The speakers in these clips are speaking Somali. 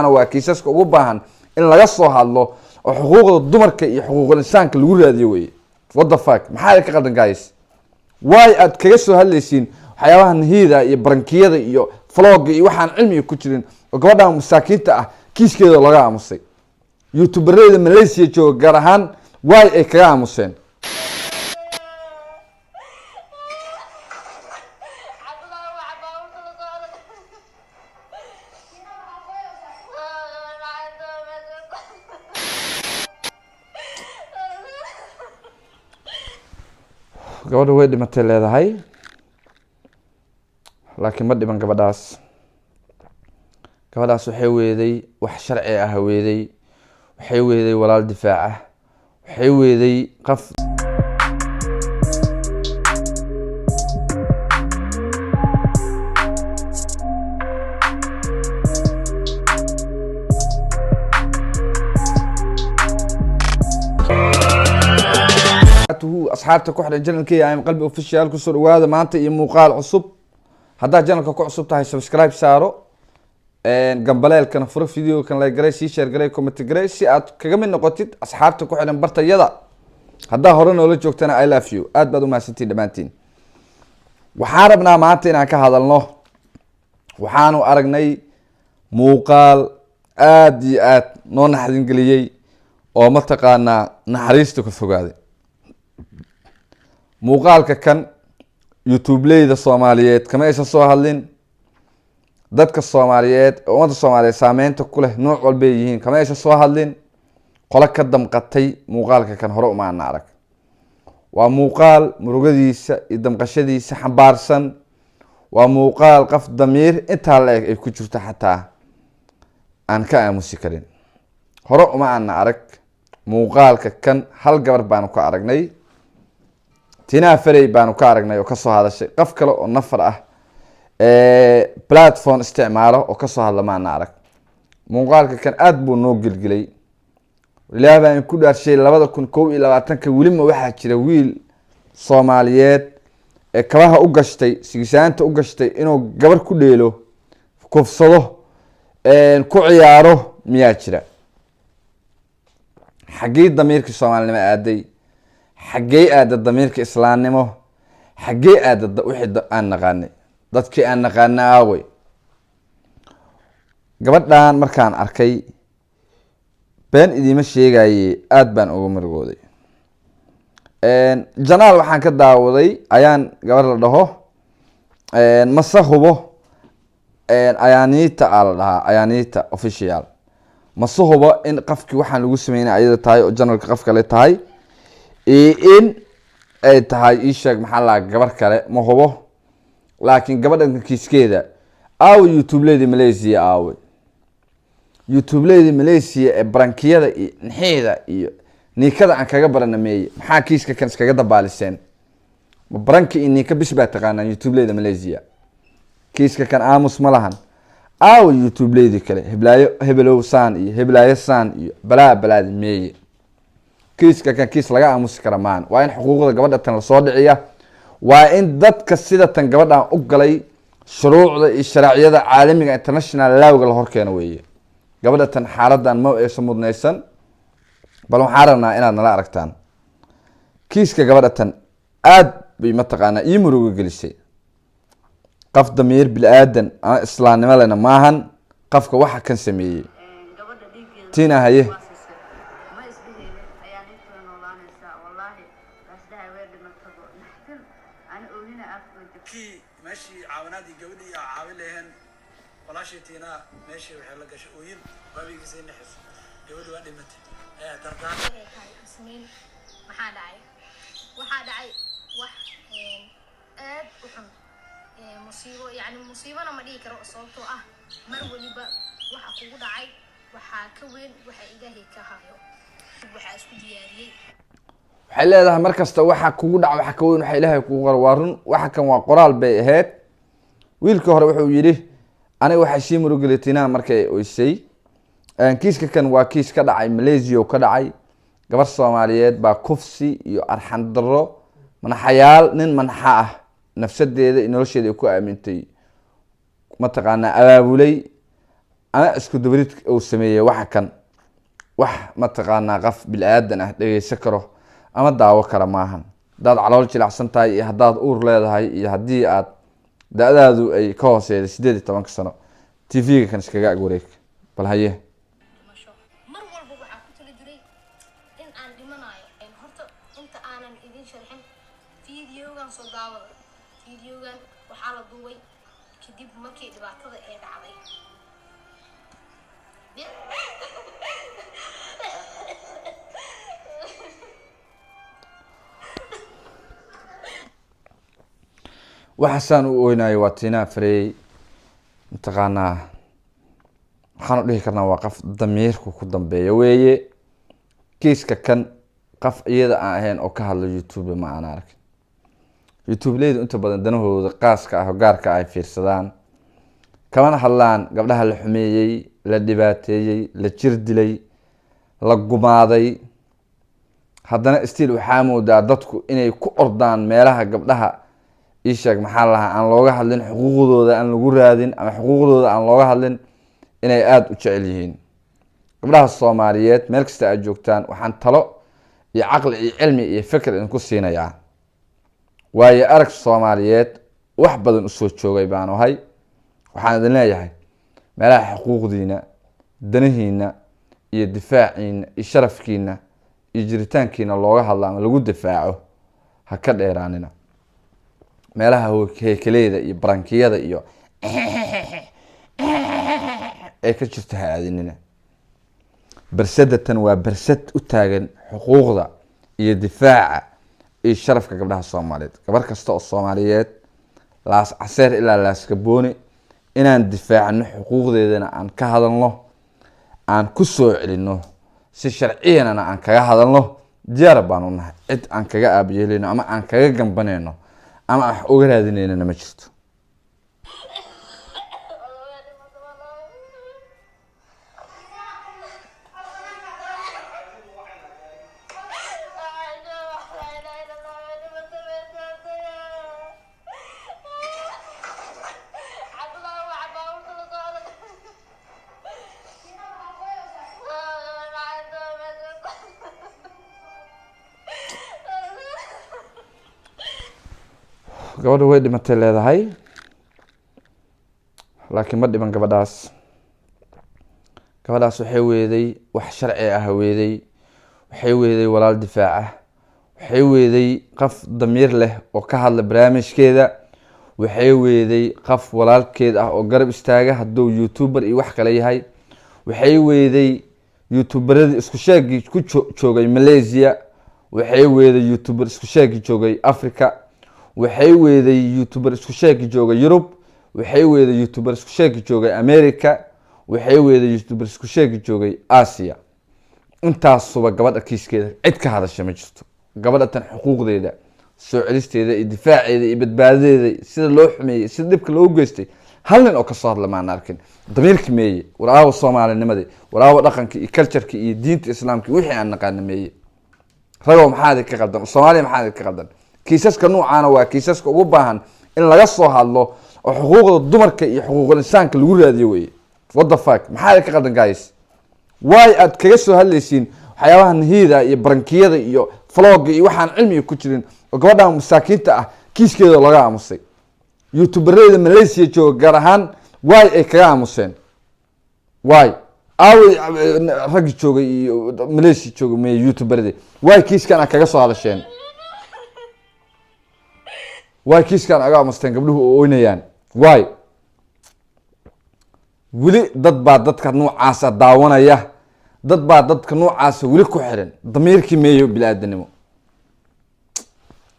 waa kiisaska ugu baahan in laga soo hadlo oo xuquuqda dumarka iyo xuquuqul insaanka lagu raadiyo way what the fuck maxaa ka qaldan guys why aad kaga soo hadlaysiin waxyaabaha nahida iyo barankiyada iyo vlog iyo waxaan cilmi ku jirin oo gabadha masaakiinta ah kiiskeeda laga aamusay youtuberada Malaysia jooga gaar ahaan why ay kaga aamuseen gabadha way dhimatay leedahay laakiin ma dhiman gabadhaas waxay weeday wax sharci ah weeday waxay weeday walaal difaac ah waxay weeday qaf asxaabta ku xidhan channelkii aan qalbi official ku soo dhawaada maanta iyo muuqaal cusub hadaa channelka ku cusub tahay subscribe saaro gambaleelkana furo video kan like garay share garay comment garay si aad kaga mid noqotid asxaabta ku xidhan bartayada hadaa hore noola joogtana I love you aad baad u mahadsantiin dhamaantiin waxaan rabnaa maanta inaan ka hadalno waxaanu aragnay muuqaal aad iyo aad noo naxdin galiyay oo ma taqaanaa naxariista ku fogaaday muuqaalka kan youtube-leyda Soomaaliyeed kama aysan soo hadlin dadka Soomaaliyeed oo ummadda Soomaaliyeed saameynta ku leh nooc walba yihiin kama aysan soo hadlin qola ka damqatay muuqaalka kan hore uma aan arag waa muuqaal murugadiisa iyo damqashadiisa xambaarsan waa muuqaal qaf damiir inta la eg ay ku jirto xataa aan ka aamusi karin hore uma aan arag muuqaalka kan hal gabar baan ku aragnay tina farey baan ka aragnay oo ka soo hadashay qaf kale oo nafar ah platform isticmaalo oo ka soo hadla ma arag muuqaalka kan aad buu noo gilgilay ilaahay baan ku dhaarshay 2021 wili ma waxa jira wiil Soomaaliyeed ee kabaha u gashtay sigisaanta u gashtay inuu gabar ku dheelo kufsado ku ciyaaro miyaa jira xagee damiirka Soomaalnimo aaday xagee aad damiirka islaamnimo xagee aad wixii aan naqaanay dadkii aan naqaanaa way gabadhan markaan arkay been idima sheegayay aad baan ugu murugooday janaal waxaan ka daawaday ayaan gabar la dhaho masahubo Ayaanita ala dhaha Ayaanita official masahubo in qafki waxaan lagu sameeyay ayada tahay oo janalka qaf kale tahay in ay tahay ishaag maxaa la gabar kale ma hubo laakiin gabadhan kiiskeeda aaw youtube-leyda Malaysia aaw youtube-leyda Malaysia ee barankiyada iyo nixida iyo niikada aan kaga baranamay maxaa kiiska kan iskaga dabaaliseen ma baranki in niika bisbaa taqaanaan youtube-leyda Malaysia kiiska kan aamus ma lahan aaw youtube-leyda kale heblow san iyo heblaayo san iyo balaa meeye kiiska kan kiis laga aamusi kara maan waa in xuquuqda gabadha tan la soo dhiciya waa in dadka sida tan gabadhan u galay shuruucda iyo sharciyada caalamiga international law-ga la horkeeno weeye gabadha tan xaaladan ma aysan mudnaysan bal waxaan rabnaa inaad nala aragtaan kiiska gabadha tan aad bay ma taqaanaa ii murugo gelisay qaf damiir bil aadan aan islaamnimo lena maahan qafka waxa kan sameeyay tina haye ماشي عاونادي قولي عاون لهن فلاشي تينا ماشي وحلا قش وين قبل يصير نحس قولي وين مت ترتاح سنين محادعي وحادعي وح آب وحن مصيبة يعني مصيبة أنا مريك رأسته مر وليبا وحقود دعي وحكوين وحإلهي كهايو وحاسكو دياري waxay leedahay markasta waxa kugu dhac waxa ka weyn waxa Ilaahay kugu qarwaarun waxa kan waa qoraal bay ahayd wiilka hore wuxuu yiri aniga waxa shii murugelaytina markay oysay kiiska kan waa kiis ka dhacay Malaysia oo ka dhacay gabar Soomaaliyeed baa Kufsi iyo arxan daro manaxayaal nin manaxa ah nafsadeeda nolosheeda ku aamintay ma taqaana abaabulay ana isku dubrid uu sameeyay waxa kan wax ma taqaanaa qaf bil aadan ah dhageysan karo ama daawo kara maahan dad calool jilacsan tahay iyo hadaad uur leedahay iyo hadii aad da'daadu ay ka hooseeyay 18 sano TV-ga kan iskaga ag wareeg bal haye mar walba waxa ku tali jiray in aan dhimanayo horta inta aanan idin sharxin fiidiyogan soo daawada fiidiyogan waxa la duubay kadib markii dhibaatada ay dhacday waxaan u oynayo waa Tina Frey intaqaana waxaan dhihi karnaa waa qaf damiirku ku dambeeyo weeye kiiska kan qaf iyada aan ahayn oo ka hadlo YouTube ma aan arkin YouTube leeyahay inta badan danahooda qaaska ah gaarka ay fiirsadaan kama hadlaan gabdhaha la xumeeyay la dhibaateeyay la jir dilay la gumaaday haddana still waxa moodaa dadku inay ku ordaan meelaha gabdhaha ishaag maxaa lahaa aan looga hadlin xuquuqdooda aan lagu raadin ama xuquuqdooda aan looga hadlin inay aad u jecel yihiin gabdhaha Soomaaliyeed meel kasta ay joogtaan waxaan talo iyo aqli iyo cilmi iyo fikir in ku siinayaa waayo arag Soomaaliyeed wax badan u soo joogay baan ahay waxaan idin leeyahay meelaha xuquuqdiina danahiina iyo difaaciina iyo sharafkiina iyo jiritaankiina looga hadlo ama lagu difaaco ha ka dheeraanina meelaha heekaleeda iyo barankiyada iyo ay ka jirto haadinina barsadatan waa barsad u taagan xuquuqda iyo difaaca iyo sharafka gabdhaha Soomaaliyeed gabar kasta oo Soomaaliyeed laas caseer ilaa laas gabooni inaan difaacno xuquuqdeedana aan ka hadalno aan ku soo celino si sharciyanana aan kaga hadalno diyaar baan u nahay cid aan kaga aabiyeelino ama aan kaga gambaneyno ama wax uga raadinayna ma jirto gabadha way dhimatay leedahay laakiin ma dhiman gabadhaas waxay weeday wax sharci ah weeday waxay weeday walaal difaaca waxay weeday qaf damiir leh oo ka hadla barnaamijkeeda waxay weeday qaf walaalkeed ah oo garab istaaga hadduu YouTuber iyo wax kale yahay waxay weeday YouTuberada isku sheegi ku joogay Malaysia waxay weeday YouTuber isku sheegi joogay Africa waxay weeday YouTuber isku sheegi joogay Europe waxay weeday YouTuber isku sheegi joogay America waxay weeday YouTuber isku sheegi joogay Asia intaas suba gabadha kiiskeeda cid ka hadashay ma jirto gabadha tan xuquuqdeeda soo celisteeda iyo difaaceeda iyo badbaadadeeda sida loo xumeeyay sida dibka loo geystay hal nin oo ka soo hadla ma arkin damiirkii meeyay waraawo Soomaalinimadii waraawo dhaqankii iyo culture-kii iyo diinta islaamka wixii aan naqaan meeyay rago maxaad ka qaldan Soomaaliya maxaad ka qaldan kiisaska noocaana waa kiisaska ugu baahan in laga soo hadlo oo xuquuqda dumarka iyo xuquuqul insaanka lagu raadiyo way what the fuck maxaa ka qaldan guys why aad kaga soo hadlaysiin waxyaabaha nahida iyo barankiyada iyo vlog iyo waxaan cilmi ku jirin oo gabadha masaakiinta ah kiiskeeda laga aamusay YouTuberada Malaysia jooga gaar ahaan why ay kaga aamuseen why rag jooga iyo Malaysia jooga ma YouTuberada why kiiskan kaga soo hadasheen why kiiskan aga aamusteen gabdhuhu oo oynayaan why wili dad baa dadka noocaas daawanaya dad baa dadka noocaas wili ku xiran damiirkii meeyo bilaadanimo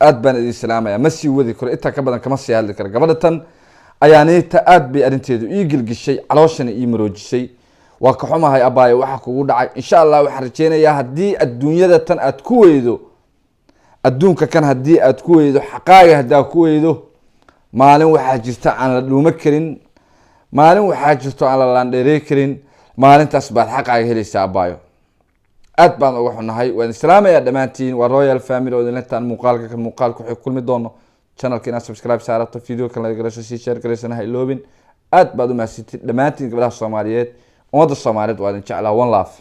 aad baan idin salaamaya ma sii wadi karo inta ka badan kama sii hadli karo gabadha tan Ayaanita aad bay arinteedu ii gilgishay calooshana ii maroojisay waa ka xumahay abaayo waxa kugu dhacay insha Allah waxaan rajeenayaa hadii adduunyada tan aad ku weydo adduunka kan hadii aad ku weydo xaqaaga hadaa ku weydo maalin waxa jirta aan la dhuuma karin maalin waxa jirto aan la laandheeray karin maalintaas baad xaqaaga helaysaa abaayo aad baan uga xunahay waan islaamaya dhamaantiin waa royal family oo intaan muuqaalku xig kulmi doono channelka ina subscribe saarato video kan la garasho si share gareysana ha iloobin aad baad u mahadsantiin dhammaantiin gabdhaha soomaaliyeed ummadda soomaaliyeed waa idin jeclaa one love